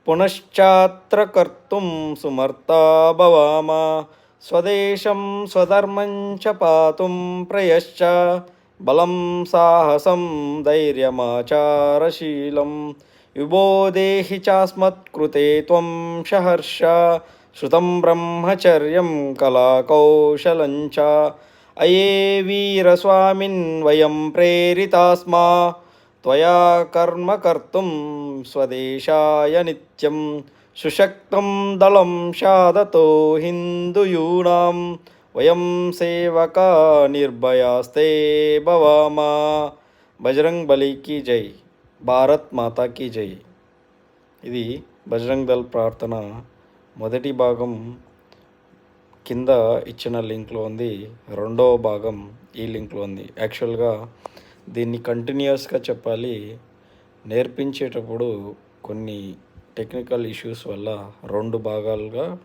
పునశ్చాత్ర కర్తుం సుమర్తా భవామ స్వదేశం స్వధర్మం చ పాతుం ప్రయశ్చ బలం సాహసం ధైర్యమాచారశీలం విబోధేహి చాస్మత్కృతే త్వం సహర్ష శృతం బ్రహ్మచర్యం కళాకౌశలం చ అయే వీరస్వామిన్ వయం ప్రేరితాస్మా త్వయా కర్మ కర్తుం స్వదేశాయ నిత్యం సుశక్తం దళం షాదతో హిందూయూనాం వయం సేవకా నిర్భయాస్తే భవామా. బజరంగ్ బలికి జై. భారత్ మాతాకి జై. ఇది బజరంగ్ దళ్ ప్రార్థన మొదటి భాగం కింద ఇచ్చిన లింక్లో ఉంది, రెండవ భాగం ఈ లింక్లో ఉంది. యాక్చువల్గా దీన్ని కంటిన్యూస్గా చెప్పాలి, నేర్పించేటప్పుడు కొన్ని టెక్నికల్ ఇష్యూస్ వల్ల రెండు భాగాలుగా